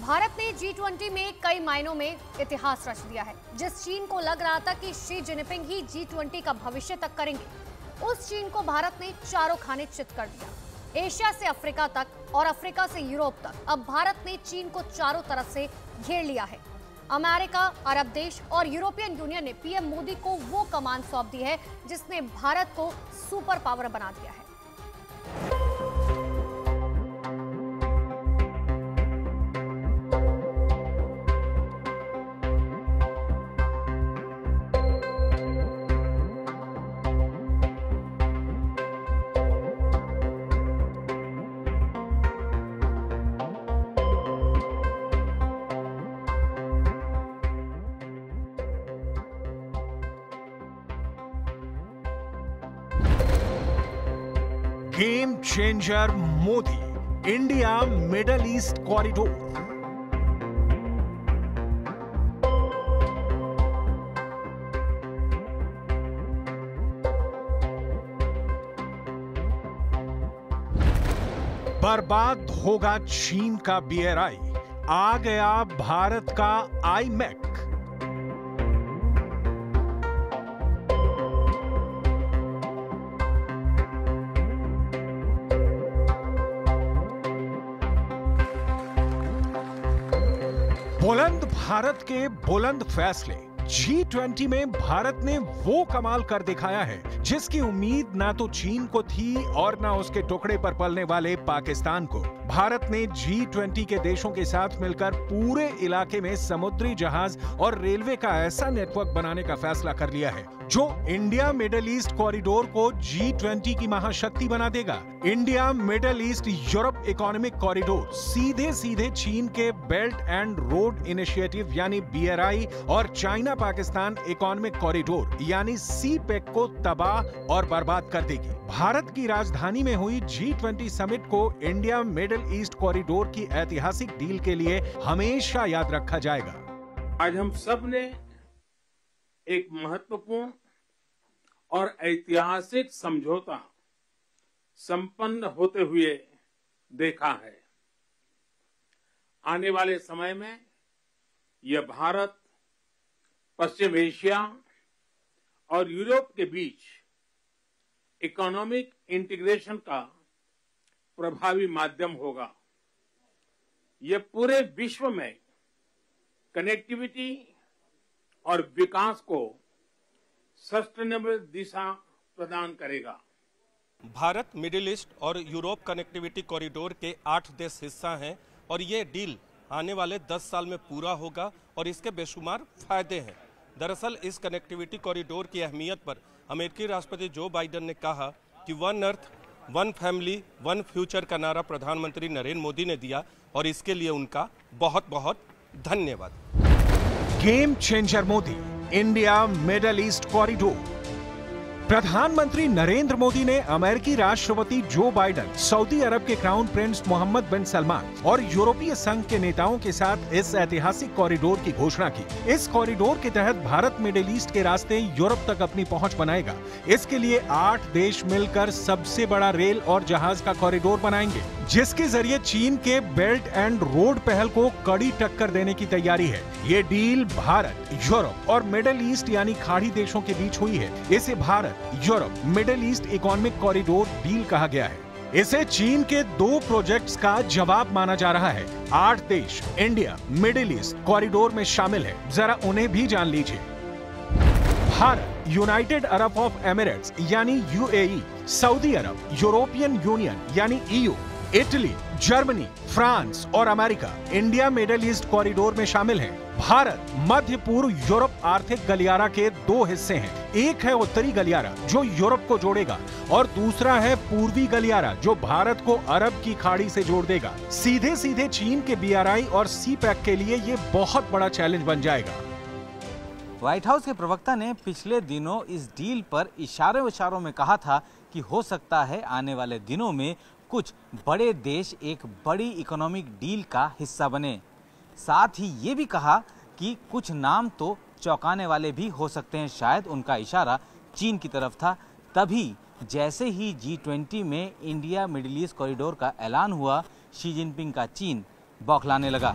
भारत ने G20 में कई मायनों में इतिहास रच दिया है। जिस चीन को लग रहा था कि शी जिनपिंग ही G20 का भविष्य तक करेंगे, उस चीन को भारत ने चारों खाने चित कर दिया। एशिया से अफ्रीका तक और अफ्रीका से यूरोप तक अब भारत ने चीन को चारों तरफ से घेर लिया है। अमेरिका, अरब देश और यूरोपियन यूनियन ने पीएम मोदी को वो कमान सौंप दी है जिसने भारत को सुपर पावर बना दिया है। Game changer Modi, India middle east corridor. बर्बाद होगा चीन का BRI, आ गया भारत का IMEC। बुलंद भारत के बुलंद फैसले। G20 में भारत ने वो कमाल कर दिखाया है जिसकी उम्मीद ना तो चीन को थी और ना उसके टुकड़े पर पलने वाले पाकिस्तान को। भारत ने G20 के देशों के साथ मिलकर पूरे इलाके में समुद्री जहाज और रेलवे का ऐसा नेटवर्क बनाने का फैसला कर लिया है जो इंडिया मिडल ईस्ट कॉरिडोर को G20 की महाशक्ति बना देगा। India middle east Europe economic corridor सीधे सीधे चीन के बेल्ट एंड रोड इनिशिएटिव यानी BRI और चाइना पाकिस्तान इकोनॉमिक कॉरिडोर यानी CPEC को तबाह और बर्बाद कर देगी। भारत की राजधानी में हुई G20 समिट को इंडिया मिडल ईस्ट कॉरिडोर की ऐतिहासिक डील के लिए हमेशा याद रखा जाएगा। आज हम सब ने एक महत्वपूर्ण और ऐतिहासिक समझौता संपन्न होते हुए देखा है। आने वाले समय में यह भारत, पश्चिम एशिया और यूरोप के बीच इकोनॉमिक इंटीग्रेशन का प्रभावी माध्यम होगा। यह पूरे विश्व में कनेक्टिविटी और विकास को सस्टेनेबल दिशा प्रदान करेगा। भारत मिडिल ईस्ट और यूरोप कनेक्टिविटी कॉरिडोर के 8 देश हिस्सा हैं और ये डील आने वाले 10 साल में पूरा होगा और इसके बेशुमार फायदे हैं। दरअसल इस कनेक्टिविटी कॉरिडोर की अहमियत पर अमेरिकी राष्ट्रपति जो बाइडेन ने कहा कि one earth one family one future का नारा प्रधानमंत्री नरेंद्र मोदी ने दिया और इसके लिए उनका बहुत बहुत धन्यवाद। Game changer Modi, India middle east corridor. प्रधानमंत्री नरेंद्र मोदी ने अमेरिकी राष्ट्रपति जो बाइडेन, सऊदी अरब के क्राउन प्रिंस मोहम्मद बिन सलमान और यूरोपीय संघ के नेताओं के साथ इस ऐतिहासिक कॉरिडोर की घोषणा की। इस कॉरिडोर के तहत भारत मिडिल ईस्ट के रास्ते यूरोप तक अपनी पहुंच बनाएगा। इसके लिए 8 देश मिलकर सबसे बड़ा रेल और जहाज का कॉरिडोर बनाएंगे, जिसके जरिए चीन के बेल्ट एंड रोड पहल को कड़ी टक्कर देने की तैयारी है। ये डील भारत, यूरोप और मिडिल ईस्ट यानी खाड़ी देशों के बीच हुई है। इसे Bharat Europe middle east economic corridor deal कहा गया है। इसे चीन के 2 प्रोजेक्ट्स का जवाब माना जा रहा है। 8 देश इंडिया मिडिल ईस्ट कॉरिडोर में शामिल है, जरा उन्हें भी जान लीजिए। Bharat, United Arab of Emirates यानी UAE, सऊदी अरब, यूरोपियन यूनियन यानी EU, इटली, जर्मनी, फ्रांस और America India middle east corridor में शामिल हैं। भारत मध्य पूर्व यूरोप आर्थिक गलियारा के 2 हिस्से हैं। एक है उत्तरी गलियारा जो यूरोप को जोड़ेगा और दूसरा है पूर्वी गलियारा जो भारत को अरब की खाड़ी से जोड़ देगा। सीधे सीधे चीन के BRI और CPEC के लिए ये बहुत बड़ा चैलेंज बन जाएगा। व्हाइट हाउस के प्रवक्ता ने पिछले दिनों इस डील पर इशारों में कहा था कि हो सकता है आने वाले दिनों में कुछ बड़े देश एक बड़ी इकोनॉमिक डील का हिस्सा बने। साथ ही ये भी कहा कि कुछ नाम तो चौंकाने वाले भी हो सकते हैं। शायद उनका इशारा चीन की तरफ था। तभी जैसे ही G20 में इंडिया मिडिल ईस्ट कॉरिडोर का ऐलान हुआ, शी जिनपिंग का चीन बौखलाने लगा।